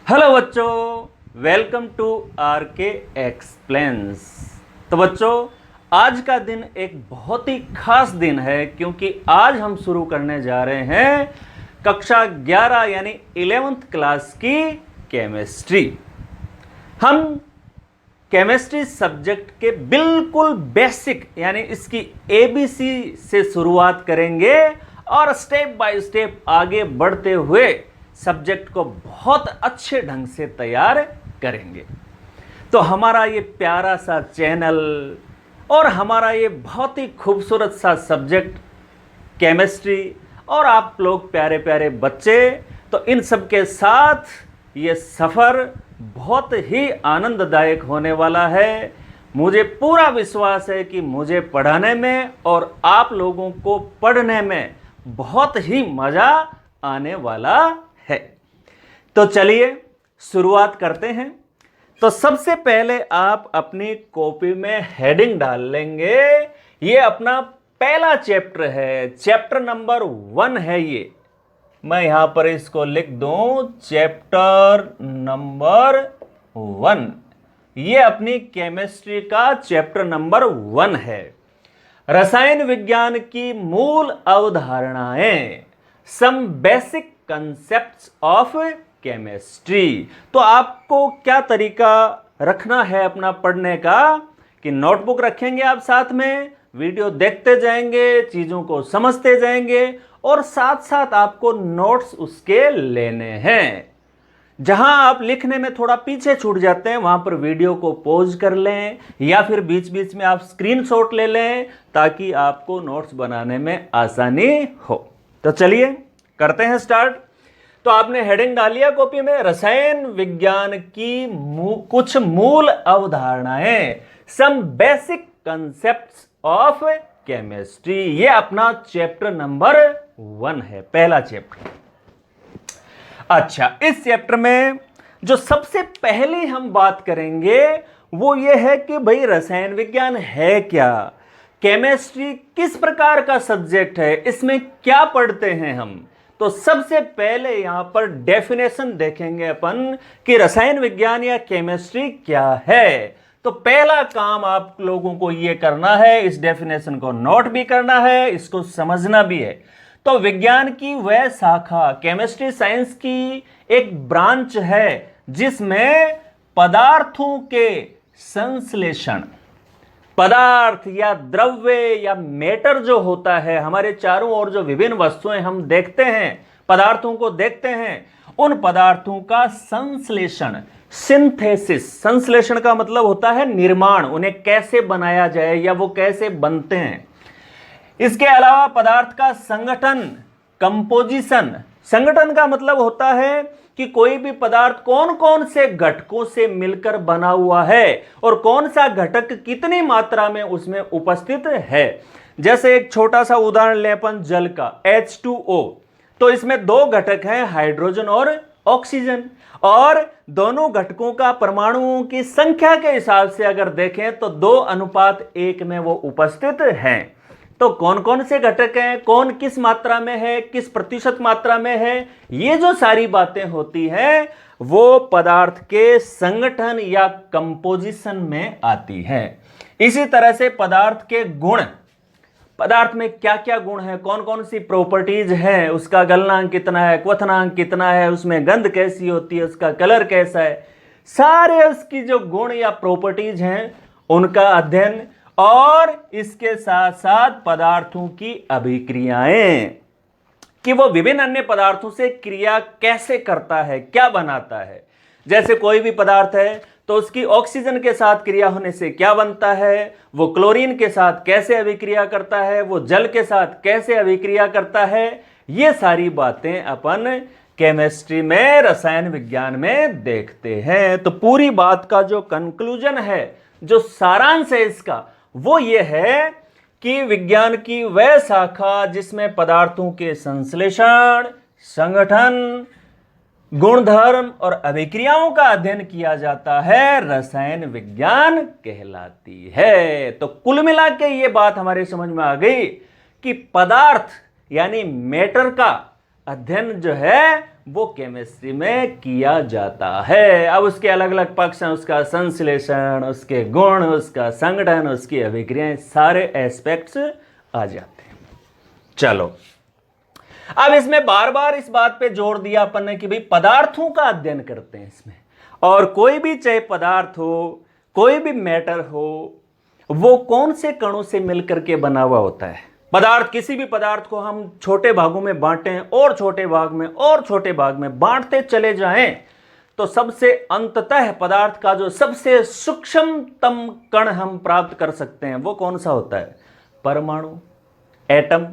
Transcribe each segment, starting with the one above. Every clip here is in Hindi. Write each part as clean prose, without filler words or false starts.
हेलो बच्चों, वेलकम टू आर के एक्सप्लेन्स। तो बच्चों, आज का दिन एक बहुत ही खास दिन है क्योंकि आज हम शुरू करने जा रहे हैं कक्षा 11 यानी 11th क्लास की केमिस्ट्री। हम केमिस्ट्री सब्जेक्ट के बिल्कुल बेसिक यानी इसकी एबीसी से शुरुआत करेंगे और स्टेप बाय स्टेप आगे बढ़ते हुए सब्जेक्ट को बहुत अच्छे ढंग से तैयार करेंगे। तो हमारा ये प्यारा सा चैनल और हमारा ये बहुत ही खूबसूरत सा सब्जेक्ट केमिस्ट्री और आप लोग प्यारे प्यारे बच्चे, तो इन सब के साथ ये सफ़र बहुत ही आनंददायक होने वाला है। मुझे पूरा विश्वास है कि मुझे पढ़ाने में और आप लोगों को पढ़ने में बहुत ही मज़ा आने वाला है। तो चलिए शुरुआत करते हैं। तो सबसे पहले आप अपनी कॉपी में हेडिंग डाल लेंगे। ये अपना पहला चैप्टर है, चैप्टर नंबर 1 है ये। मैं यहां पर इसको लिख दूं, चैप्टर नंबर 1। ये अपनी केमिस्ट्री का चैप्टर नंबर 1 है। रसायन विज्ञान की मूल अवधारणाएं, some basic concepts of chemistry. तो आपको क्या तरीका रखना है अपना पढ़ने का कि नोटबुक रखेंगे आप साथ में, वीडियो देखते जाएंगे, चीज़ों को समझते जाएंगे और साथ साथ आपको नोट्स उसके लेने हैं। जहां आप लिखने में थोड़ा पीछे छूट जाते हैं वहां पर वीडियो को पॉज कर लें या फिर बीच बीच में आप स्क्रीनशॉट ले लें ताकि आपको नोट्स बनाने में आसानी हो। तो चलिए करते हैं स्टार्ट। तो आपने हेडिंग डाली है कॉपी में, रसायन विज्ञान की कुछ मूल अवधारणाएं, some basic concepts of chemistry. ये अपना चैप्टर नंबर 1 है, पहला चैप्टर। अच्छा, इस चैप्टर में जो सबसे पहले हम बात करेंगे वो ये है कि भाई रसायन विज्ञान है क्या, केमिस्ट्री किस प्रकार का सब्जेक्ट है, इसमें क्या पढ़ते हैं हम। तो सबसे पहले यहां पर डेफिनेशन देखेंगे अपन कि रसायन विज्ञान या केमिस्ट्री क्या है। तो पहला काम आप लोगों को यह करना है, इस डेफिनेशन को नोट भी करना है, इसको समझना भी है। तो विज्ञान की वह शाखा, केमिस्ट्री साइंस की एक ब्रांच है जिसमें पदार्थों के संश्लेषण, पदार्थ या द्रव्य या मैटर जो होता है, हमारे चारों ओर जो विभिन्न वस्तुएं हम देखते हैं, पदार्थों को देखते हैं, उन पदार्थों का संश्लेषण, सिंथेसिस। संश्लेषण का मतलब होता है निर्माण, उन्हें कैसे बनाया जाए या वो कैसे बनते हैं। इसके अलावा पदार्थ का संगठन, कंपोजिशन। संगठन का मतलब होता है कि कोई भी पदार्थ कौन कौन से घटकों से मिलकर बना हुआ है और कौन सा घटक कितनी मात्रा में उसमें उपस्थित है। जैसे एक छोटा सा उदाहरण लें अपन जल का, H2O। तो इसमें 2 घटक हैं, हाइड्रोजन और ऑक्सीजन, और दोनों घटकों का परमाणुओं की संख्या के हिसाब से अगर देखें तो 2:1 में वो उपस्थित हैं। तो कौन कौन से घटक हैं, कौन किस मात्रा में है, किस प्रतिशत मात्रा में है, ये जो सारी बातें होती हैं वो पदार्थ के संगठन या कंपोजिशन में आती हैं। इसी तरह से पदार्थ के गुण, पदार्थ में क्या क्या गुण है, कौन कौन सी प्रॉपर्टीज हैं, उसका गलनांक कितना है, क्वथनांक कितना है, उसमें गंध कैसी होती है, उसका कलर कैसा है, सारे उसकी जो गुण या प्रॉपर्टीज हैं उनका अध्ययन, और इसके साथ साथ पदार्थों की अभिक्रियाएं कि वो विभिन्न अन्य पदार्थों से क्रिया कैसे करता है, क्या बनाता है। जैसे कोई भी पदार्थ है तो उसकी ऑक्सीजन के साथ क्रिया होने से क्या बनता है, वो क्लोरीन के साथ कैसे अभिक्रिया करता है, वो जल के साथ कैसे अभिक्रिया करता है। ये सारी बातें अपन केमिस्ट्री में, रसायन विज्ञान में देखते हैं। तो पूरी बात का जो कंक्लूजन है, जो सारांश है इसका, वो ये है कि विज्ञान की वह शाखा जिसमें पदार्थों के संश्लेषण, संगठन, गुणधर्म और अभिक्रियाओं का अध्ययन किया जाता है, रसायन विज्ञान कहलाती है। तो कुल मिला के ये बात हमारे समझ में आ गई कि पदार्थ यानी मैटर का अध्ययन जो है वो केमिस्ट्री में किया जाता है। अब उसके अलग अलग पक्ष हैं, उसका संश्लेषण, उसके गुण, उसका संगठन, उसकी अभिक्रियाएं, सारे एस्पेक्ट्स आ जाते हैं। चलो, अब इसमें बार बार इस बात पे जोर दिया अपन ने कि भाई पदार्थों का अध्ययन करते हैं इसमें, और कोई भी चाहे पदार्थ हो, कोई भी मैटर हो, वो कौन से कणों से मिलकर के बना हुआ होता है। पदार्थ, किसी भी पदार्थ को हम छोटे भागों में बांटें और छोटे भाग में और छोटे भाग में बांटते चले जाएं तो सबसे अंततः पदार्थ का जो सबसे सूक्ष्मतम कण हम प्राप्त कर सकते हैं वो कौन सा होता है? परमाणु, एटम।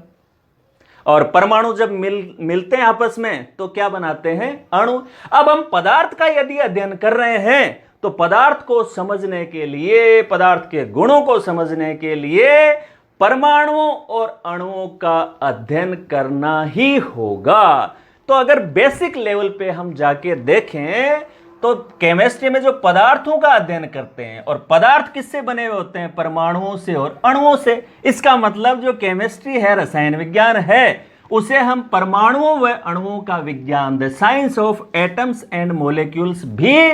और परमाणु जब मिलते हैं आपस में तो क्या बनाते हैं? अणु। अब हम पदार्थ का यदि अध्ययन कर रहे हैं तो पदार्थ को समझने के लिए, पदार्थ के गुणों को समझने के लिए परमाणुओं और अणुओं का अध्ययन करना ही होगा। तो अगर बेसिक लेवल पे हम जाके देखें तो केमिस्ट्री में जो पदार्थों का अध्ययन करते हैं, और पदार्थ किससे बने हुए होते हैं? परमाणुओं से और अणुओं से। इसका मतलब जो केमिस्ट्री है, रसायन विज्ञान है, उसे हम परमाणुओं व अणुओं का विज्ञान, the science of atoms and molecules भी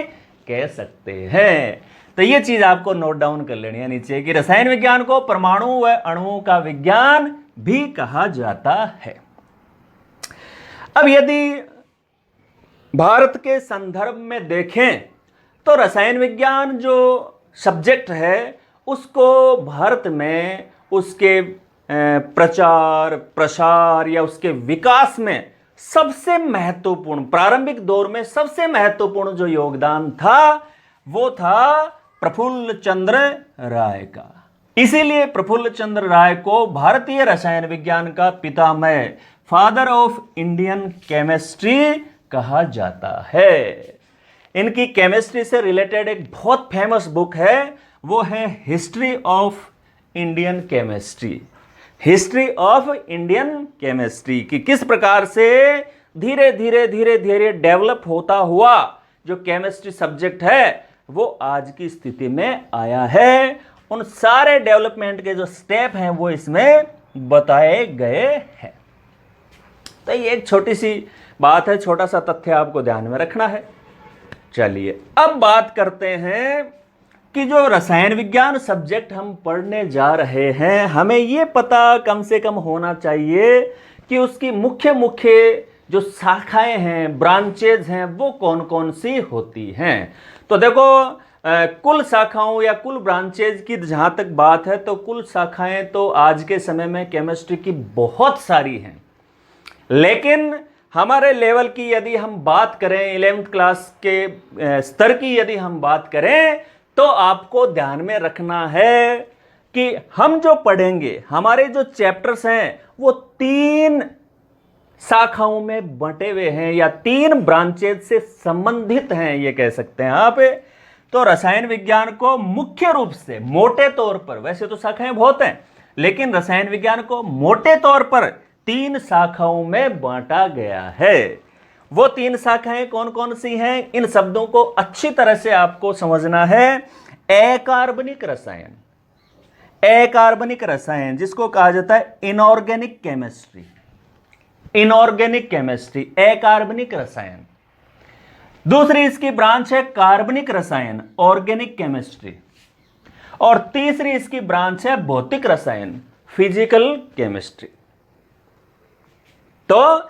कह सकते हैं। तो ये चीज आपको नोट डाउन कर लेनी है नीचे कि रसायन विज्ञान को परमाणु व अणुओं का विज्ञान भी कहा जाता है। अब यदि भारत के संदर्भ में देखें तो रसायन विज्ञान जो सब्जेक्ट है उसको भारत में उसके प्रचार प्रसार या उसके विकास में सबसे महत्वपूर्ण, प्रारंभिक दौर में सबसे महत्वपूर्ण जो योगदान था वो था प्रफुल्ल चंद्र राय का। इसीलिए प्रफुल्ल चंद्र राय को भारतीय रसायन विज्ञान का पितामह, फादर ऑफ इंडियन केमिस्ट्री कहा जाता है। इनकी केमिस्ट्री से रिलेटेड एक बहुत फेमस बुक है, वो है history of Indian chemistry. History of Indian chemistry की किस प्रकार से धीरे धीरे धीरे धीरे डेवलप होता हुआ जो केमिस्ट्री सब्जेक्ट है वो आज की स्थिति में आया है। उन सारे डेवलपमेंट के जो स्टेप हैं वो इसमें बताए गए हैं। तो ये एक छोटी सी बात है, छोटा सा तथ्य आपको ध्यान में रखना है। चलिए अब बात करते हैं कि जो रसायन विज्ञान सब्जेक्ट हम पढ़ने जा रहे हैं, हमें ये पता कम से कम होना चाहिए कि उसकी मुख्य मुख्य जो शाखाएं हैं, ब्रांचेज हैं, वो कौन कौन सी होती हैं। तो देखो, कुल शाखाओं या कुल ब्रांचेज की जहां तक बात है तो कुल शाखाएं तो आज के समय में केमिस्ट्री की बहुत सारी हैं, लेकिन हमारे लेवल की यदि हम बात करें, 11th क्लास के स्तर की यदि हम बात करें तो आपको ध्यान में रखना है कि हम जो पढ़ेंगे, हमारे जो चैप्टर्स हैं वो 3 शाखाओं में बंटे हुए हैं या 3 ब्रांचेज से संबंधित हैं, ये कह सकते हैं आप। तो रसायन विज्ञान को मुख्य रूप से मोटे तौर पर, वैसे तो शाखाएं बहुत हैं, लेकिन रसायन विज्ञान को मोटे तौर पर 3 शाखाओं में बांटा गया है। वो 3 शाखाएं कौन कौन सी हैं, इन शब्दों को अच्छी तरह से आपको समझना है। अकार्बनिक रसायन, अकार्बनिक रसायन जिसको कहा जाता है इनऑर्गेनिक केमिस्ट्री, इनऑर्गेनिक केमिस्ट्री, अकार्बनिक रसायन। दूसरी इसकी ब्रांच है कार्बनिक रसायन, ऑर्गेनिक केमिस्ट्री। और तीसरी इसकी ब्रांच है भौतिक रसायन, फिजिकल केमिस्ट्री। तो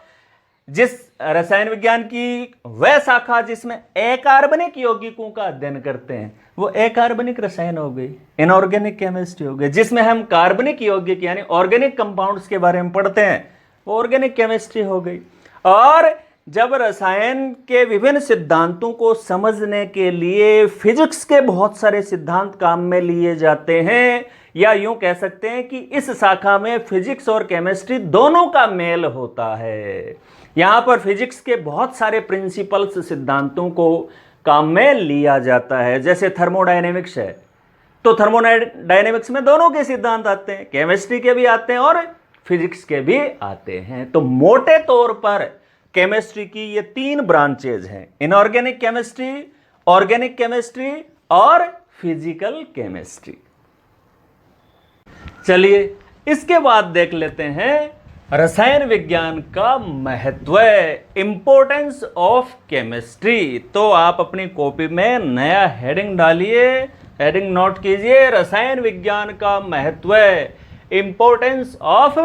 जिस रसायन विज्ञान की वह शाखा जिसमें अकार्बनिक यौगिकों का अध्ययन करते हैं वो अकार्बनिक रसायन हो गई, इनऑर्गेनिक केमिस्ट्री हो गई। जिसमें हम कार्बनिक यौगिक यानी ऑर्गेनिक कंपाउंड्स के बारे में पढ़ते हैं वो ऑर्गेनिक केमिस्ट्री हो गई। और जब रसायन के विभिन्न सिद्धांतों को समझने के लिए फिजिक्स के बहुत सारे सिद्धांत काम में लिए जाते हैं, या यूं कह सकते हैं कि इस शाखा में फिजिक्स और केमिस्ट्री दोनों का मेल होता है। यहां पर फिजिक्स के बहुत सारे प्रिंसिपल्स, सिद्धांतों को काम में लिया जाता है। जैसे थर्मोडायनेमिक्स है तो थर्मोडायनेमिक्स में दोनों के सिद्धांत आते हैं, केमिस्ट्री के भी आते हैं और फिजिक्स के भी आते हैं। तो मोटे तौर पर केमिस्ट्री की ये 3 ब्रांचेज हैं, इनऑर्गेनिक केमिस्ट्री, ऑर्गेनिक केमिस्ट्री और फिजिकल केमिस्ट्री। चलिए इसके बाद देख लेते हैं रसायन विज्ञान का महत्व, इम्पोर्टेंस ऑफ केमिस्ट्री। तो आप अपनी कॉपी में नया हेडिंग डालिए, हेडिंग नोट कीजिए, रसायन विज्ञान का महत्व, इम्पोर्टेंस ऑफ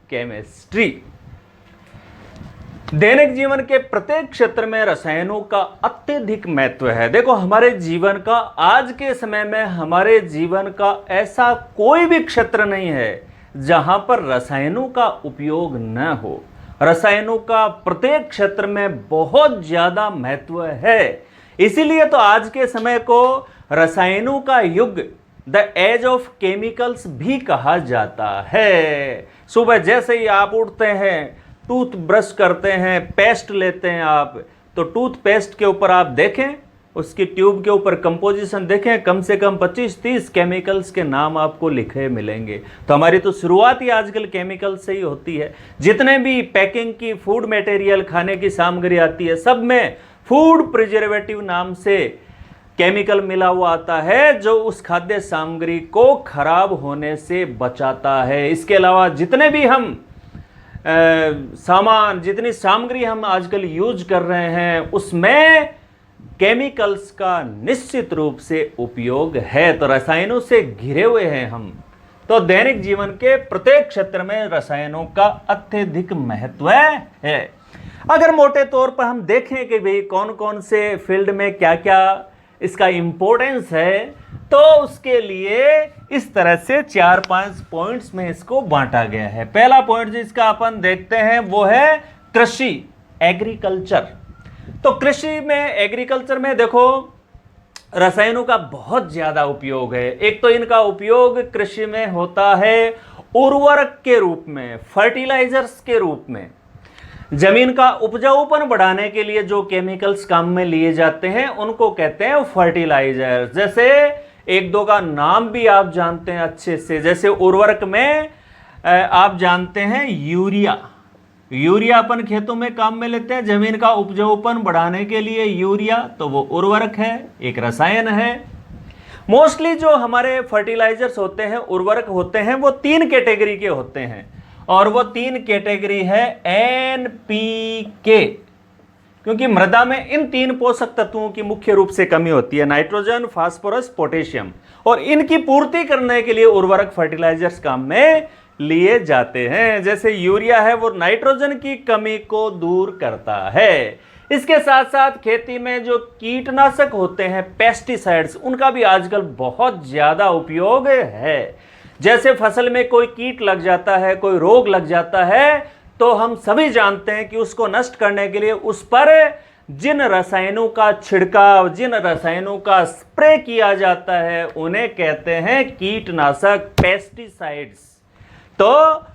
केमिस्ट्री। दैनिक जीवन के प्रत्येक क्षेत्र में रसायनों का अत्यधिक महत्व है। देखो, हमारे जीवन का, आज के समय में हमारे जीवन का ऐसा कोई भी क्षेत्र नहीं है जहां पर रसायनों का उपयोग न हो। रसायनों का प्रत्येक क्षेत्र में बहुत ज्यादा महत्व है। इसीलिए तो आज के समय को रसायनों का युग, द एज ऑफ केमिकल्स भी कहा जाता है। सुबह जैसे ही आप उठते हैं, टूथ ब्रश करते हैं, पेस्ट लेते हैं आप, तो टूथपेस्ट के ऊपर आप देखें, उसकी ट्यूब के ऊपर कंपोजिशन देखें, कम से कम 25-30 केमिकल्स के नाम आपको लिखे मिलेंगे। तो हमारी तो शुरुआत ही आजकल केमिकल से ही होती है। जितने भी पैकिंग की फूड मटेरियल, खाने की सामग्री आती है, सब में फूड प्रिजर्वेटिव नाम से केमिकल मिला हुआ आता है, जो उस खाद्य सामग्री को खराब होने से बचाता है। इसके अलावा जितने भी हम सामान, जितनी सामग्री हम आजकल यूज कर रहे हैं, उसमें केमिकल्स का निश्चित रूप से उपयोग है। तो रसायनों से घिरे हुए हैं हम। तो दैनिक जीवन के प्रत्येक क्षेत्र में रसायनों का अत्यधिक महत्व है। अगर मोटे तौर पर हम देखें कि भाई कौन कौन से फील्ड में क्या क्या इसका इंपॉर्टेंस है, तो उसके लिए इस तरह से 4-5 पॉइंट्स में इसको बांटा गया है। पहला पॉइंट जिसका अपन देखते हैं वो है कृषि, एग्रीकल्चर। तो कृषि में, एग्रीकल्चर में देखो, रसायनों का बहुत ज्यादा उपयोग है। एक तो इनका उपयोग कृषि में होता है उर्वरक के रूप में, फर्टिलाइजर्स के रूप में। जमीन का उपजाऊपन बढ़ाने के लिए जो केमिकल्स काम में लिए जाते हैं उनको कहते हैं फर्टिलाइजर। जैसे एक दो का नाम भी आप जानते हैं अच्छे से, जैसे उर्वरक में आप जानते हैं यूरिया। यूरिया अपन खेतों में काम में लेते हैं, जमीन का उपजाऊपन बढ़ाने के लिए यूरिया, तो वो उर्वरक है, एक रसायन है। मोस्टली जो हमारे फर्टिलाइजर्स होते हैं, उर्वरक होते हैं, वो 3 कैटेगरी के होते हैं, और वो 3 कैटेगरी है NPK, क्योंकि मृदा में इन 3 पोषक तत्वों की मुख्य रूप से कमी होती है, नाइट्रोजन, फास्फोरस, पोटेशियम, और इनकी पूर्ति करने के लिए उर्वरक फर्टिलाइजर्स काम में लिए जाते हैं। जैसे यूरिया है, वो नाइट्रोजन की कमी को दूर करता है। इसके साथ साथ खेती में जो कीटनाशक होते हैं, पेस्टिसाइड्स, उनका भी आजकल बहुत ज्यादा उपयोग है। जैसे फसल में कोई कीट लग जाता है, कोई रोग लग जाता है, तो हम सभी जानते हैं कि उसको नष्ट करने के लिए उस पर जिन रसायनों का छिड़काव, जिन रसायनों का स्प्रे किया जाता है, उन्हें कहते हैं कीटनाशक, पेस्टिसाइड्स। तो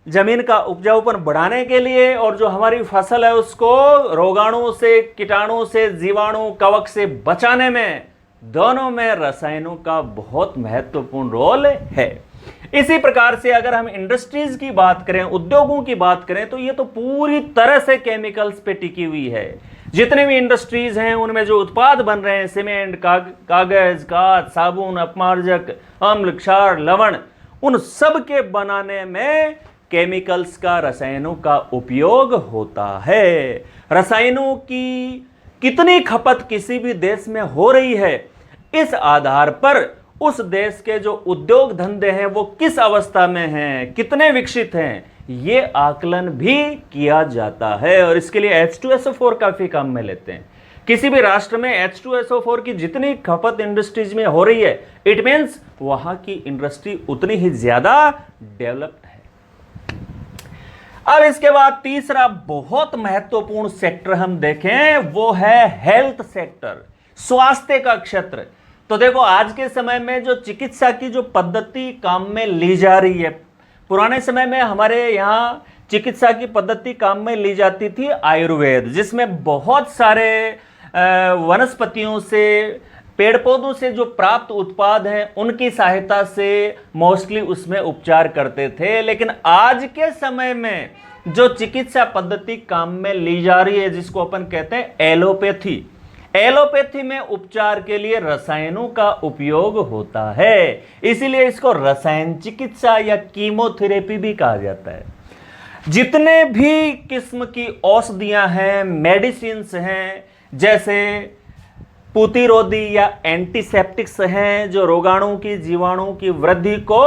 जमीन का उपजाऊपन बढ़ाने के लिए और जो हमारी फसल है उसको रोगाणु से, कीटाणु से, जीवाणु, कवक से बचाने में, दोनों में रसायनों का बहुत महत्वपूर्ण रोल है। इसी प्रकार से अगर हम इंडस्ट्रीज की बात करें, उद्योगों की बात करें, तो ये तो पूरी तरह से केमिकल्स पे टिकी हुई है। जितने भी इंडस्ट्रीज हैं उनमें जो उत्पाद बन रहे हैं, सीमेंट, कागज, कांच, साबुन, अपमार्जक, अम्ल, क्षार, लवण, उन सब के बनाने में केमिकल्स का, रसायनों का उपयोग होता है। रसायनों की कितनी खपत किसी भी देश में हो रही है, इस आधार पर उस देश के जो उद्योग धंधे हैं वो किस अवस्था में हैं, कितने विकसित हैं, ये आकलन भी किया जाता है। और इसके लिए H2SO4 काफी काम में लेते हैं। किसी भी राष्ट्र में H2SO4 की जितनी खपत इंडस्ट्रीज में हो रही है, इट मीन्स वहां की इंडस्ट्री उतनी ही ज्यादा डेवलप्ड है। अब इसके बाद तीसरा बहुत महत्वपूर्ण सेक्टर हम देखें, वो है हेल्थ सेक्टर, स्वास्थ्य का क्षेत्र। तो देखो, आज के समय में जो चिकित्सा की जो पद्धति काम में ली जा रही है, पुराने समय में हमारे यहाँ चिकित्सा की पद्धति काम में ली जाती थी आयुर्वेद, जिसमें बहुत सारे वनस्पतियों से, पेड़ पौधों से जो प्राप्त उत्पाद हैं उनकी सहायता से मोस्टली उसमें उपचार करते थे। लेकिन आज के समय में जो चिकित्सा पद्धति काम में ली जा रही है, जिसको अपन कहते हैं एलोपैथी, एलोपैथी में उपचार के लिए रसायनों का उपयोग होता है। इसीलिए इसको रसायन चिकित्सा या कीमोथेरेपी भी कहा जाता है। जितने भी किस्म की औषधियां हैं, मेडिसिन्स हैं, जैसे प्रतिरोधी या एंटीसेप्टिक्स हैं जो रोगाणु की जीवाणु की वृद्धि को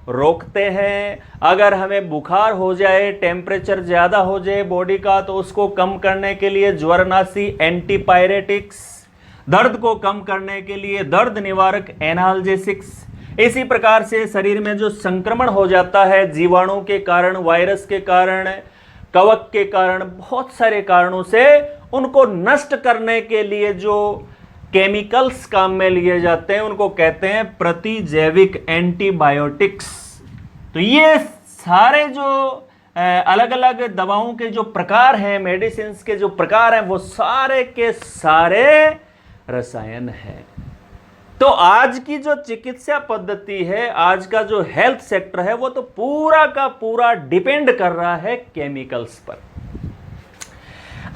रोकते हैं। अगर हमें बुखार हो जाए, टेम्परेचर ज़्यादा हो जाए बॉडी का, तो उसको कम करने के लिए ज्वरनाशी एंटीपायरेटिक्स, दर्द को कम करने के लिए दर्द निवारक एनाल्जेसिक्स। इसी प्रकार से शरीर में जो संक्रमण हो जाता है जीवाणु के कारण, वायरस के कारण, कवक के कारण, बहुत सारे कारणों से उनको नष्ट करने के लिए जो केमिकल्स काम में लिए जाते हैं उनको कहते हैं प्रतिजैविक एंटीबायोटिक्स। तो ये सारे जो अलग अलग दवाओं के जो प्रकार हैं, मेडिसिन के जो प्रकार हैं, वो सारे के सारे रसायन हैं। तो आज की जो चिकित्सा पद्धति है, आज का जो हेल्थ सेक्टर है, वो तो पूरा का पूरा डिपेंड कर रहा है केमिकल्स पर।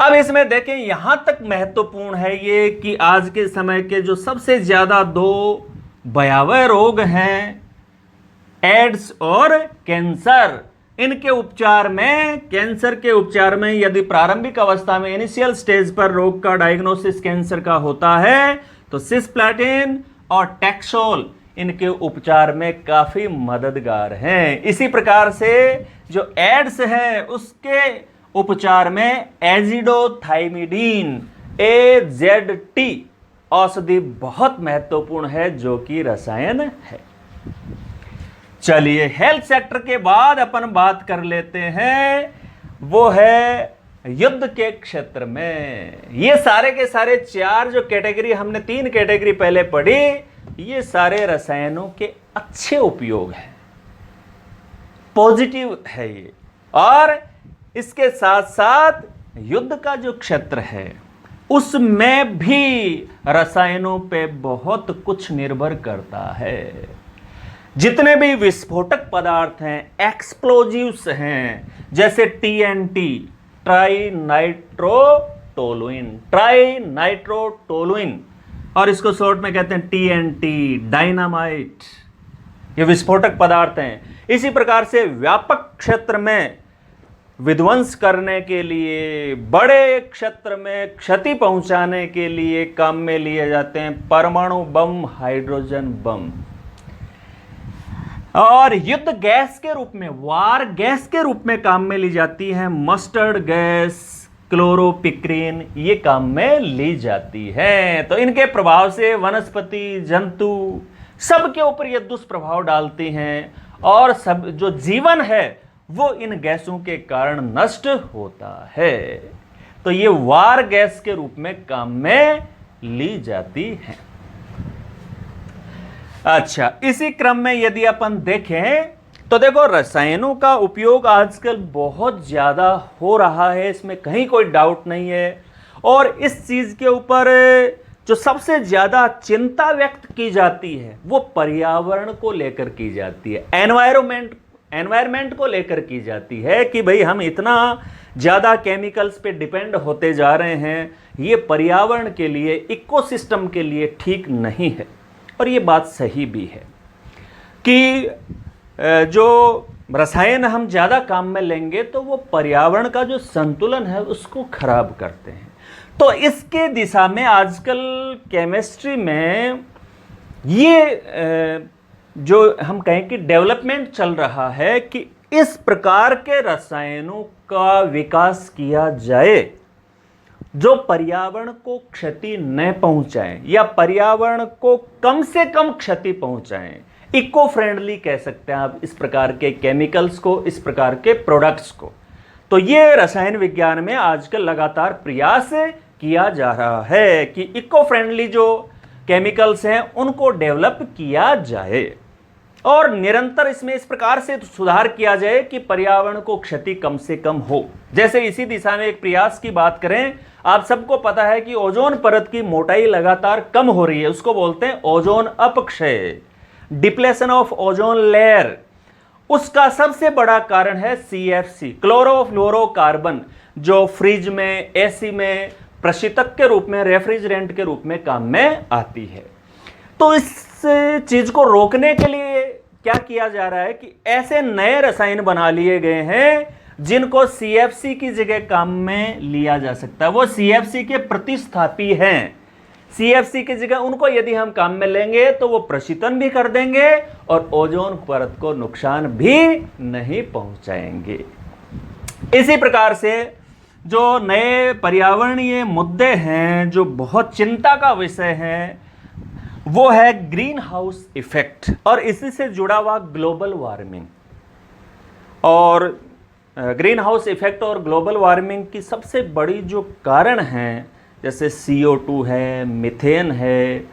अब इसमें देखें, यहां तक महत्वपूर्ण है ये कि आज के समय के जो सबसे ज्यादा दो भयावह रोग हैं, एड्स और कैंसर, इनके उपचार में, कैंसर के उपचार में यदि प्रारंभिक अवस्था में इनिशियल स्टेज पर रोग का डायग्नोसिस कैंसर का होता है तो सिस्प्लैटिन और टैक्सोल इनके उपचार में काफी मददगार हैं। इसी प्रकार से जो एड्स है उसके उपचार में एजिडोथाइमिडीन AZT औषधि बहुत महत्वपूर्ण है जो कि रसायन है। चलिए, हेल्थ सेक्टर के बाद अपन बात कर लेते हैं, वो है युद्ध के क्षेत्र में। ये सारे के सारे चार जो कैटेगरी, हमने 3 कैटेगरी पहले पढ़ी, ये सारे रसायनों के अच्छे उपयोग हैं, पॉजिटिव है ये। और इसके साथ साथ युद्ध का जो क्षेत्र है उसमें भी रसायनों पे बहुत कुछ निर्भर करता है। जितने भी विस्फोटक पदार्थ हैं, एक्सप्लोजिव्स हैं, जैसे TNT, ट्राई नाइट्रोटोलुइन, और इसको शॉर्ट में कहते हैं TNT, डायनामाइट, ये विस्फोटक पदार्थ हैं। इसी प्रकार से व्यापक क्षेत्र में विध्वंस करने के लिए, बड़े क्षेत्र में क्षति पहुंचाने के लिए काम में लिए जाते हैं परमाणु बम, हाइड्रोजन बम। और युद्ध गैस के रूप में, वार गैस के रूप में काम में ली जाती है मस्टर्ड गैस, क्लोरोपिक्रीन, ये काम में ली जाती है। तो इनके प्रभाव से वनस्पति, जंतु सबके ऊपर ये दुष्प्रभाव डालती हैं और सब जो जीवन है वो इन गैसों के कारण नष्ट होता है। तो ये वार गैस के रूप में काम में ली जाती है। अच्छा, इसी क्रम में यदि अपन देखें तो देखो, रसायनों का उपयोग आजकल बहुत ज्यादा हो रहा है, इसमें कहीं कोई डाउट नहीं है। और इस चीज के ऊपर जो सबसे ज्यादा चिंता व्यक्त की जाती है वो पर्यावरण को लेकर की जाती है, एनवायरमेंट को लेकर की जाती है कि भाई हम इतना ज़्यादा केमिकल्स पे डिपेंड होते जा रहे हैं, ये पर्यावरण के लिए, इकोसिस्टम के लिए ठीक नहीं है। और ये बात सही भी है कि जो रसायन हम ज़्यादा काम में लेंगे तो वो पर्यावरण का जो संतुलन है उसको खराब करते हैं। तो इसके दिशा में आजकल केमिस्ट्री में ये जो हम कहें कि डेवलपमेंट चल रहा है कि इस प्रकार के रसायनों का विकास किया जाए जो पर्यावरण को क्षति न पहुंचाएं या पर्यावरण को कम से कम क्षति पहुंचाएं। इको फ्रेंडली कह सकते हैं आप इस प्रकार के केमिकल्स को, इस प्रकार के प्रोडक्ट्स को। तो ये रसायन विज्ञान में आजकल लगातार प्रयास किया जा रहा है कि इको फ्रेंडली जो केमिकल्स हैं उनको डेवलप किया जाए और निरंतर इसमें इस प्रकार से सुधार किया जाए कि पर्यावरण को क्षति कम से कम हो। जैसे इसी दिशा में एक प्रयास की बात करें, आप सबको पता है कि ओजोन परत की मोटाई लगातार कम हो रही है, उसको बोलते हैं ओजोन अपक्षय, डिप्लेशन ऑफ ओजोन लेयर। उसका सबसे बड़ा कारण है CFC, क्लोरोफ्लोरोकार्बन, जो फ्रिज में, AC में प्रशीतक के रूप में, रेफ्रिजरेंट के रूप में काम में आती है। तो इस चीज को रोकने के लिए क्या किया जा रहा है कि ऐसे नए रसायन बना लिए गए हैं जिनको सीएफसी की जगह काम में लिया जा सकता है, वो सीएफसी के प्रतिस्थापी हैं। सीएफसी की जगह उनको यदि हम काम में लेंगे तो वो प्रशीतन भी कर देंगे और ओजोन परत को नुकसान भी नहीं पहुंचाएंगे। इसी प्रकार से जो नए पर्यावरणीय मुद्दे हैं जो बहुत चिंता का विषय है, वो है ग्रीन हाउस इफेक्ट और इसी से जुड़ा हुआ ग्लोबल वार्मिंग। और ग्रीन हाउस इफेक्ट और ग्लोबल वार्मिंग की सबसे बड़ी जो कारण हैं, जैसे CO2 है, मीथेन है,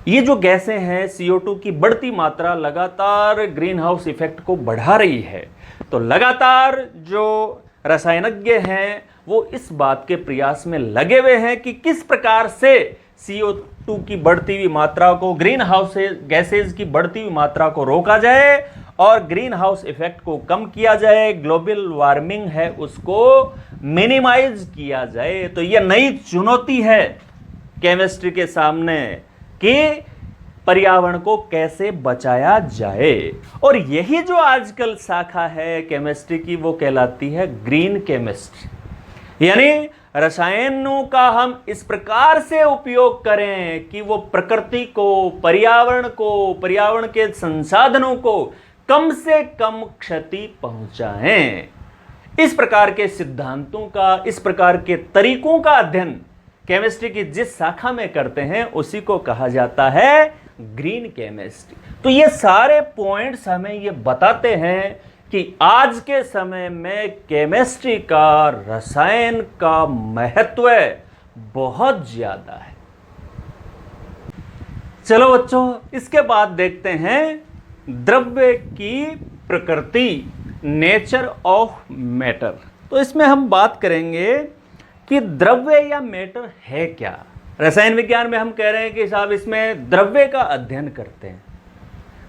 ये जो गैसें हैं, CO2 की बढ़ती मात्रा लगातार ग्रीन हाउस इफेक्ट को बढ़ा रही है। तो लगातार जो रसायनज्ञ हैं वो इस बात के प्रयास में लगे हुए हैं कि किस प्रकार से CO2 की बढ़ती हुई मात्रा को, ग्रीन हाउस गैसेज की बढ़ती हुई मात्रा को रोका जाए और ग्रीन हाउस इफेक्ट को कम किया जाए, ग्लोबल वार्मिंग है उसको मिनिमाइज किया जाए। तो यह नई चुनौती है केमिस्ट्री के सामने कि पर्यावरण को कैसे बचाया जाए। और यही जो आजकल शाखा है केमिस्ट्री की, वो कहलाती है ग्रीन केमिस्ट्री। यानी रसायनों का हम इस प्रकार से उपयोग करें कि वो प्रकृति को, पर्यावरण के संसाधनों को कम से कम क्षति पहुंचाएं। इस प्रकार के सिद्धांतों का, इस प्रकार के तरीकों का अध्ययन केमिस्ट्री की जिस शाखा में करते हैं उसी को कहा जाता है ग्रीन केमिस्ट्री। तो ये सारे पॉइंट्स हमें ये बताते हैं कि आज के समय में केमिस्ट्री का, रसायन का महत्व बहुत ज्यादा है। चलो बच्चों, इसके बाद देखते हैं द्रव्य की प्रकृति, नेचर ऑफ मैटर। तो इसमें हम बात करेंगे कि द्रव्य या मैटर है क्या। रसायन विज्ञान में हम कह रहे हैं कि साहब इसमें द्रव्य का अध्ययन करते हैं,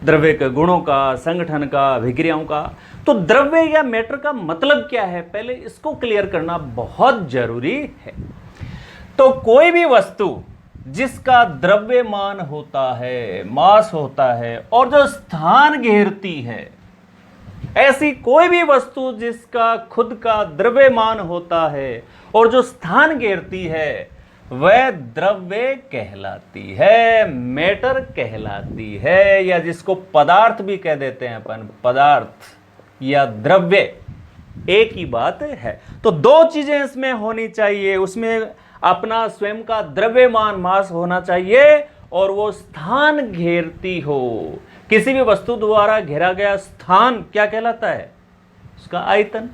द्रव्य के गुणों का, संगठन का, अभिक्रियाओं का। तो द्रव्य या मैटर का मतलब क्या है, पहले इसको क्लियर करना बहुत जरूरी है। तो कोई भी वस्तु जिसका द्रव्यमान होता है, मास होता है और जो स्थान घेरती है, ऐसी कोई भी वस्तु जिसका खुद का द्रव्यमान होता है और जो स्थान घेरती है, वह द्रव्य कहलाती है, मैटर कहलाती है, या जिसको पदार्थ भी कह देते हैं अपन, पदार्थ या द्रव्य एक ही बात है। तो दो चीजें इसमें होनी चाहिए, उसमें अपना स्वयं का द्रव्यमान, मास होना चाहिए और वो स्थान घेरती हो। किसी भी वस्तु द्वारा घेरा गया स्थान क्या कहलाता है, उसका आयतन।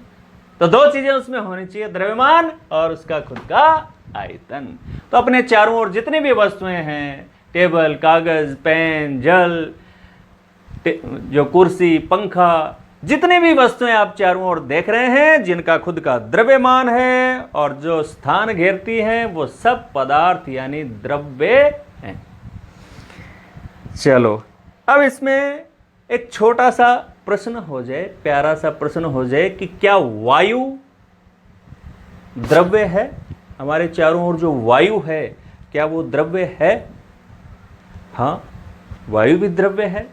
तो दो चीजें उसमें होनी चाहिए, द्रव्यमान और उसका खुद का आयतन। तो अपने चारों ओर जितनी भी वस्तुएं हैं, टेबल, कागज, पेन, जल, जो कुर्सी, पंखा, जितनी भी वस्तुएं आप चारों ओर देख रहे हैं, जिनका खुद का द्रव्यमान है और जो स्थान घेरती हैं, वो सब पदार्थ यानी द्रव्य हैं। चलो, अब इसमें एक छोटा सा प्रश्न हो जाए, प्यारा सा प्रश्न हो जाए कि क्या वायु द्रव्य है? हमारे चारों ओर जो वायु है, क्या वो द्रव्य है? हाँ, वायु भी द्रव्य है।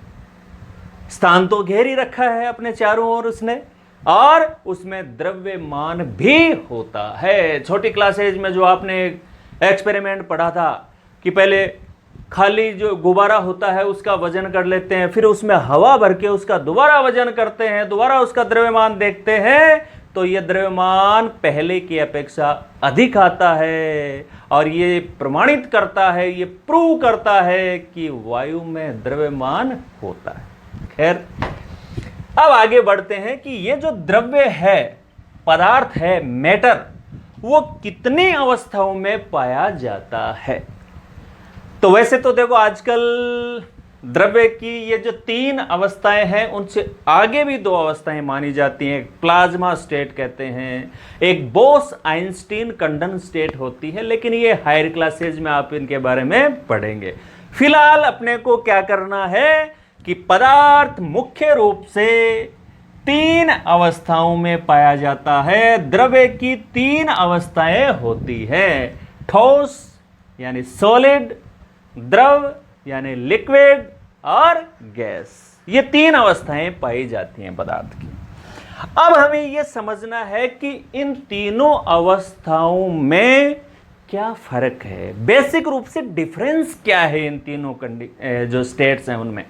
स्थान तो घेर ही रखा है अपने चारों ओर उसने, और उसमें द्रव्यमान भी होता है। छोटी क्लासेज में जो आपने एक्सपेरिमेंट पढ़ा था कि पहले खाली जो गुब्बारा होता है उसका वजन कर लेते हैं, फिर उसमें हवा भर के उसका दोबारा वजन करते हैं, दोबारा उसका द्रव्यमान देखते हैं, तो यह द्रव्यमान पहले की अपेक्षा अधिक आता है। और ये प्रमाणित करता है, ये प्रूव करता है कि वायु में द्रव्यमान होता है। खैर, अब आगे बढ़ते हैं कि ये जो द्रव्य है, पदार्थ है, मैटर, वो कितनी अवस्थाओं में पाया जाता है। तो वैसे तो देखो, आजकल द्रव्य की ये जो तीन अवस्थाएं हैं, उनसे आगे भी दो अवस्थाएं मानी जाती हैं। प्लाज्मा स्टेट कहते हैं, एक बोस आइंस्टीन कंडन स्टेट होती है, लेकिन ये हायर क्लासेज में आप इनके बारे में पढ़ेंगे। फिलहाल अपने को क्या करना है कि पदार्थ मुख्य रूप से तीन अवस्थाओं में पाया जाता है। द्रव्य की तीन अवस्थाएं होती हैं, ठोस यानी सॉलिड, द्रव यानी लिक्विड, और गैस। ये तीन अवस्थाएं पाई जाती हैं पदार्थ की। अब हमें यह समझना है कि इन तीनों अवस्थाओं में क्या फर्क है, बेसिक रूप से डिफरेंस क्या है इन तीनों जो स्टेट्स हैं उनमें।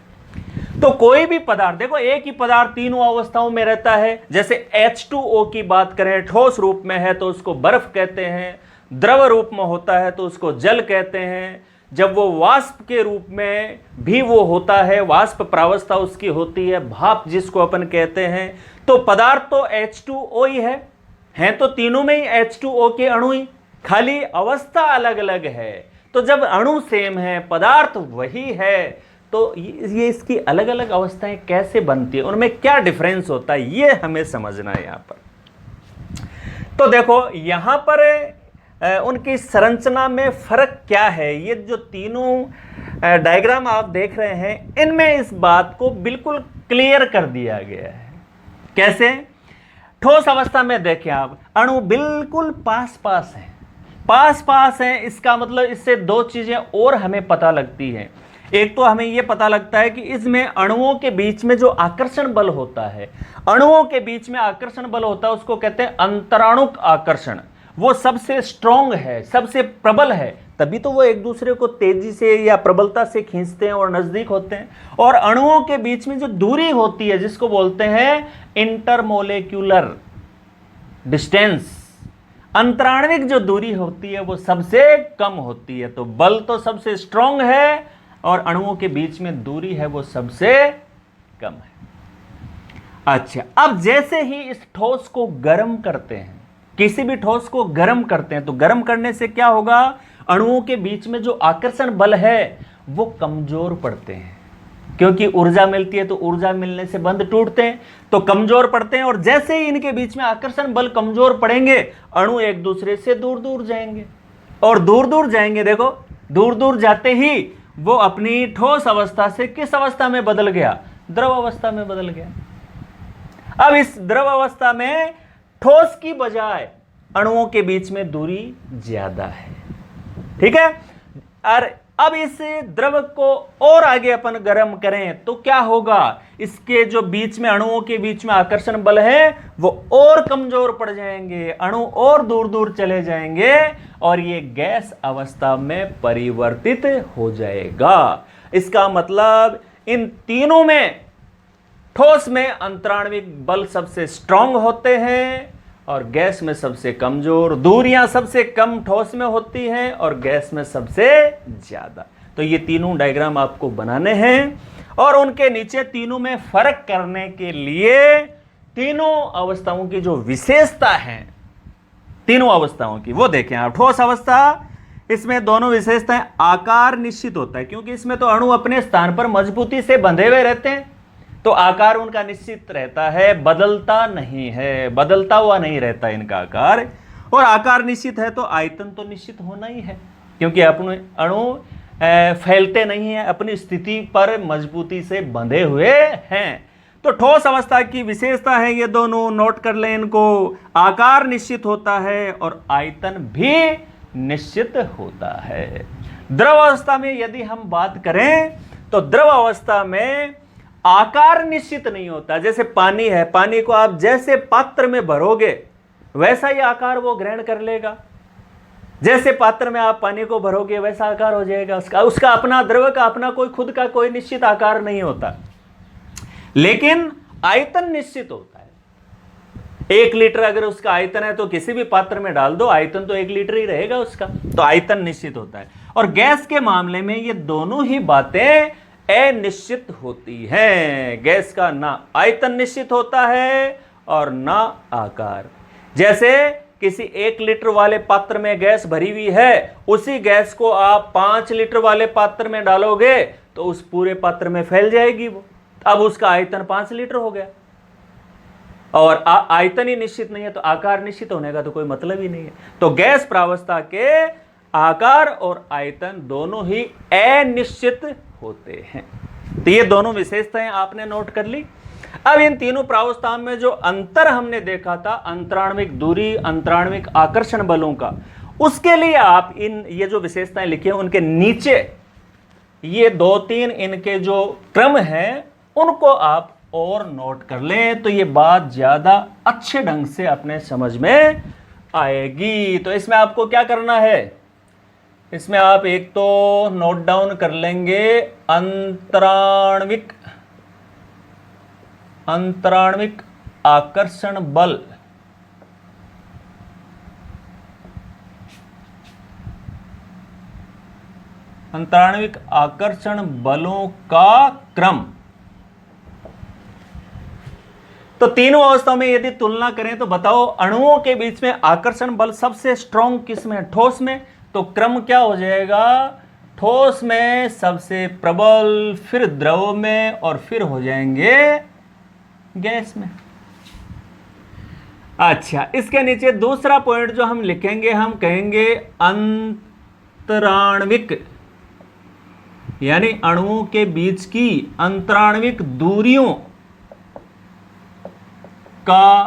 तो कोई भी पदार्थ, देखो एक ही पदार्थ तीनों अवस्थाओं में रहता है। जैसे H2O की बात करें, ठोस रूप में है तो उसको बर्फ कहते हैं, द्रव रूप में होता है तो उसको जल कहते हैं, जब वो वाष्प के रूप में भी वो होता है, वाष्प प्रावस्था उसकी होती है, भाप जिसको अपन कहते हैं। तो पदार्थ तो H2O ही है तो तीनों में ही H2O के अणु ही, खाली अवस्था अलग अलग है। तो जब अणु सेम है, पदार्थ वही है, तो ये इसकी अलग अलग अवस्थाएं कैसे बनती है, उनमें क्या डिफरेंस होता है, ये हमें समझना है यहां पर। तो देखो यहां पर उनकी संरचना में फर्क क्या है, ये जो तीनों डायग्राम आप देख रहे हैं इनमें इस बात को बिल्कुल क्लियर कर दिया गया है। कैसे? ठोस अवस्था में देखें आप, अणु बिल्कुल पास पास है, पास पास है। इसका मतलब इससे दो चीजें और हमें पता लगती हैं। एक तो हमें यह पता लगता है कि इसमें अणुओं के बीच में जो आकर्षण बल होता है, अणुओं के बीच में आकर्षण बल होता है, उसको कहते हैं अंतराणुक आकर्षण। वो सबसे स्ट्रॉन्ग है, सबसे प्रबल है, तभी तो वो एक दूसरे को तेजी से या प्रबलता से खींचते हैं और नजदीक होते हैं। और अणुओं के बीच में जो दूरी होती है जिसको बोलते हैं इंटरमोलेक्यूलर डिस्टेंस, अंतराणविक जो दूरी होती है वो सबसे कम होती है। तो बल तो सबसे स्ट्रॉन्ग है और अणुओं के बीच में दूरी है वो सबसे कम है। अच्छा, अब जैसे ही इस ठोस को गर्म करते हैं, किसी भी ठोस को गर्म करते हैं, तो गर्म करने से क्या होगा, अणुओं के बीच में जो आकर्षण बल है वो कमजोर पड़ते हैं, क्योंकि ऊर्जा मिलती है तो ऊर्जा मिलने से बंध टूटते हैं, तो कमजोर पड़ते हैं। और जैसे ही इनके बीच में आकर्षण बल कमजोर पड़ेंगे, अणु एक दूसरे से दूर दूर जाएंगे, और दूर दूर जाएंगे, देखो दूर दूर जाते ही वो अपनी ठोस अवस्था से किस अवस्था में बदल गया, द्रव अवस्था में बदल गया। अब इस द्रव अवस्था में ठोस की बजाय अणुओं के बीच में दूरी ज्यादा है, ठीक है। और अब इस द्रव को और आगे अपन गर्म करें तो क्या होगा, इसके जो बीच में अणुओं के बीच में आकर्षण बल है वो और कमजोर पड़ जाएंगे, अणु और दूर दूर चले जाएंगे और ये गैस अवस्था में परिवर्तित हो जाएगा। इसका मतलब इन तीनों में, ठोस में अंतराणविक बल सबसे स्ट्रांग होते हैं और गैस में सबसे कमजोर, दूरियां सबसे कम ठोस में होती हैं और गैस में सबसे ज्यादा। तो ये तीनों डायग्राम आपको बनाने हैं और उनके नीचे तीनों में फर्क करने के लिए तीनों अवस्थाओं की जो विशेषता है, तीनों अवस्थाओं की वो देखें आप। ठोस अवस्था, इसमें दोनों विशेषताएं, आकार निश्चित होता है, क्योंकि इसमें तो अणु अपने स्थान पर मजबूती से बंधे हुए रहते हैं, तो आकार उनका निश्चित रहता है, बदलता नहीं है, बदलता हुआ नहीं रहता इनका आकार। और आकार निश्चित है तो आयतन तो निश्चित होना ही है, क्योंकि अपने अणु फैलते नहीं हैं, अपनी स्थिति पर मजबूती से बंधे हुए हैं। तो ठोस अवस्था की विशेषता है ये दोनों, नोट कर लें इनको, आकार निश्चित होता है और आयतन भी निश्चित होता है। द्रव अवस्था में यदि हम बात करें तो द्रव अवस्था में आकार निश्चित नहीं होता। जैसे पानी है, पानी को आप जैसे पात्र में भरोगे वैसा ही आकार वो ग्रहण कर लेगा, जैसे पात्र में आप पानी को भरोगे वैसा आकार हो जाएगा उसका अपना, द्रव का अपना कोई खुद का कोई निश्चित आकार नहीं होता। लेकिन आयतन निश्चित होता है। 1 लीटर अगर उसका आयतन है तो किसी भी पात्र में डाल दो, आयतन तो 1 लीटर ही रहेगा उसका, तो आयतन निश्चित होता है। और गैस के मामले में ये दोनों ही बातें अनिश्चित होती हैं। गैस का ना आयतन निश्चित होता है और ना आकार। जैसे किसी 1 लीटर वाले पात्र में गैस भरी हुई है, उसी गैस को आप 5 लीटर वाले पात्र में डालोगे तो उस पूरे पात्र में फैल जाएगी वो, अब उसका आयतन 5 लीटर हो गया। और आयतन ही निश्चित नहीं है तो आकार निश्चित होने का तो कोई मतलब ही नहीं है। तो गैस प्रावस्था के आकार और आयतन दोनों ही अनिश्चित होते हैं। तो ये दोनों विशेषताएं आपने नोट कर ली। अब इन तीनों प्रावस्थाओं में जो अंतर हमने देखा था, अंतराणविक दूरी, अंतराणविक आकर्षण बलों का, उसके लिए आप ये जो विशेषताएं लिखी हैं उनके नीचे ये 2-3 इनके जो क्रम हैं उनको आप और नोट कर लें तो ये बात ज़्यादा अच्छे ढंग से अपने समझ में आएगी। तो इसमें आपको क्या करना है, इसमें आप एक तो नोट डाउन कर लेंगे अंतराण्विक आकर्षण बल। अंतराण्विक आकर्षण बलों का क्रम। तो तीनों अवस्थाओं में यदि तुलना करें तो बताओ अणुओं के बीच में आकर्षण बल सबसे स्ट्रॉन्ग किस में है, ठोस में। तो क्रम क्या हो जाएगा, ठोस में सबसे प्रबल, फिर द्रव में, और फिर हो जाएंगे गैस में। अच्छा, इसके नीचे दूसरा पॉइंट जो हम लिखेंगे, हम कहेंगे अंतराण्विक, यानी अणुओं के बीच की अंतराण्विक दूरियों का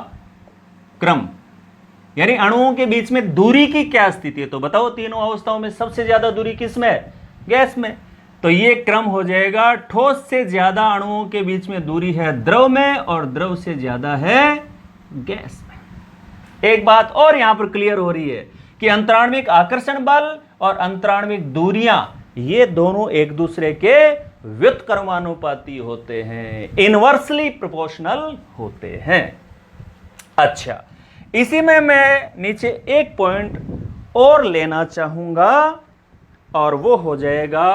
क्रम, यानी अणुओं के बीच में दूरी की क्या स्थिति है। तो बताओ तीनों अवस्थाओं में सबसे ज्यादा दूरी किस में है, गैस में। तो ये क्रम हो जाएगा, ठोस से ज्यादा अणुओं के बीच में दूरी है द्रव में, और द्रव से ज्यादा है गैस में। एक बात और यहां पर क्लियर हो रही है कि अंतराण्विक आकर्षण बल और अंतराण्विक दूरियां, ये दोनों एक दूसरे के व्युत्क्रमानुपाती होते हैं, इनवर्सली प्रोपोर्शनल होते हैं। अच्छा, इसी में मैं नीचे एक पॉइंट और लेना चाहूंगा, और वो हो जाएगा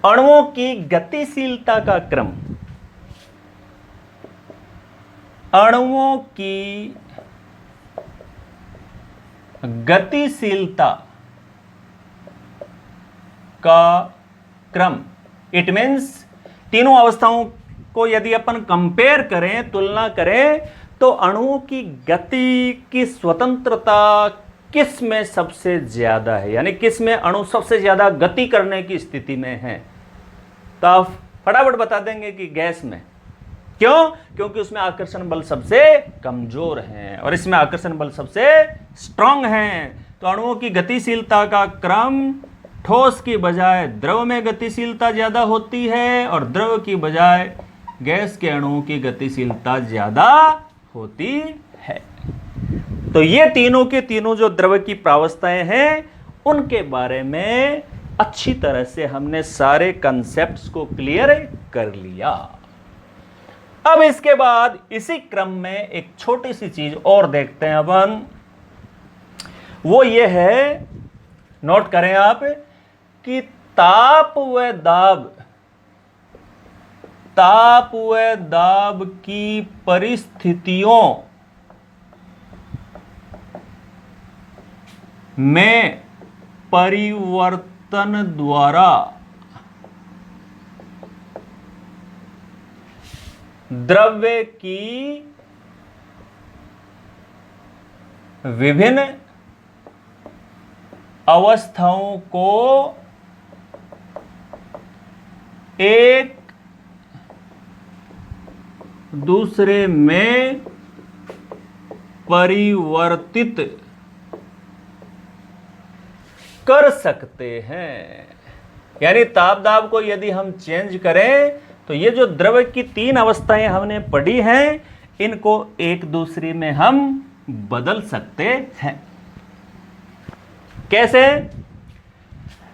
अणुओं की गतिशीलता का क्रम। अणुओं की गतिशीलता का क्रम। इट मीन्स तीनों अवस्थाओं को यदि अपन कंपेयर करें, तुलना करें, तो अणुओं की गति की स्वतंत्रता किस में सबसे ज्यादा है, यानी किस में अणु सबसे ज्यादा गति करने की स्थिति में है। तो आप फटाफट बता देंगे कि गैस में। क्यों? क्योंकि उसमें आकर्षण बल सबसे कमजोर है और इसमें आकर्षण बल सबसे स्ट्रांग है। तो अणुओं की गतिशीलता का क्रम, ठोस की बजाय द्रव में गतिशीलता ज्यादा होती है, और द्रव की बजाय गैस के अणुओं की गतिशीलता ज्यादा होती है। तो ये तीनों के तीनों जो द्रव की प्रावस्थाएं हैं, उनके बारे में अच्छी तरह से हमने सारे कंसेप्ट्स को क्लियर कर लिया। अब इसके बाद इसी क्रम में एक छोटी सी चीज और देखते हैं अपन, वो ये है, नोट करें आप, कि ताप व दाब की परिस्थितियों में परिवर्तन द्वारा द्रव्य की विभिन्न अवस्थाओं को एक दूसरे में परिवर्तित कर सकते हैं। यानी ताप दाब को यदि हम चेंज करें तो ये जो द्रव की तीन अवस्थाएं हमने पढ़ी हैं, इनको एक दूसरे में हम बदल सकते हैं। कैसे?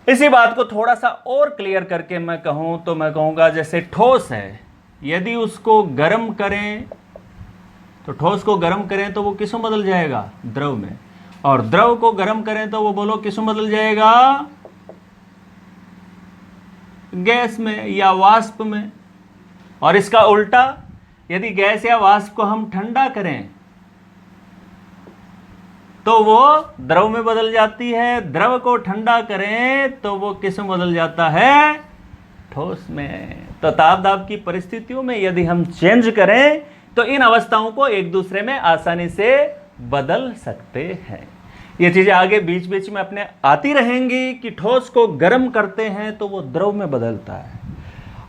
इसी बात को थोड़ा सा और क्लियर करके मैं कहूं तो मैं कहूंगा, जैसे ठोस है, यदि उसको गर्म करें तो ठोस को गर्म करें तो वो किसमें बदल जाएगा? द्रव में। और द्रव को गर्म करें तो वो बोलो किसमें बदल जाएगा? गैस में या वाष्प में। और इसका उल्टा, यदि गैस या वाष्प को हम ठंडा करें तो वो द्रव में बदल जाती है, द्रव को ठंडा करें तो वो किस में बदल जाता है? ठोस में। तो ताप दाब की परिस्थितियों में यदि हम चेंज करें तो इन अवस्थाओं को एक दूसरे में आसानी से बदल सकते हैं। ये चीजें आगे बीच बीच में अपने आती रहेंगी कि ठोस को गर्म करते हैं तो वो द्रव में बदलता है,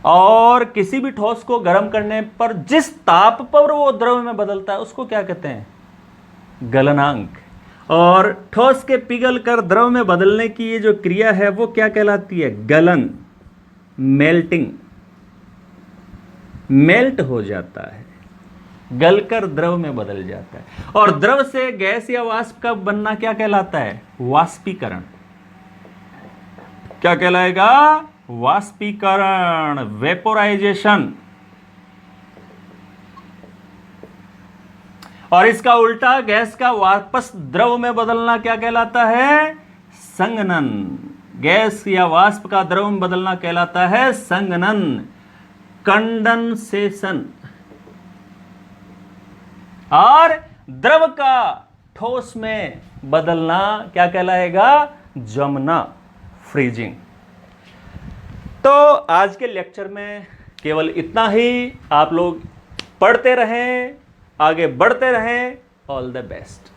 और किसी भी ठोस को गर्म करने पर जिस ताप पर वो द्रव में बदलता है उसको क्या कहते हैं? गलनांक। और ठोस के पिघल कर द्रव में बदलने की ये जो क्रिया है वो क्या कहलाती है? गलन, मेल्टिंग। मेल्ट हो जाता है, गलकर द्रव में बदल जाता है। और द्रव से गैस या वाष्प का बनना क्या कहलाता है? वाष्पीकरण। क्या कहलाएगा? वाष्पीकरण, वेपोराइजेशन। और इसका उल्टा गैस का वापस द्रव में बदलना क्या कहलाता है? संघनन। गैस या वाष्प का द्रव में बदलना कहलाता है संघनन, कंडेंसेशन। और द्रव का ठोस में बदलना क्या कहलाएगा? जमना, फ्रीजिंग। तो आज के लेक्चर में केवल इतना ही। आप लोग पढ़ते रहें, आगे बढ़ते रहें। All the best.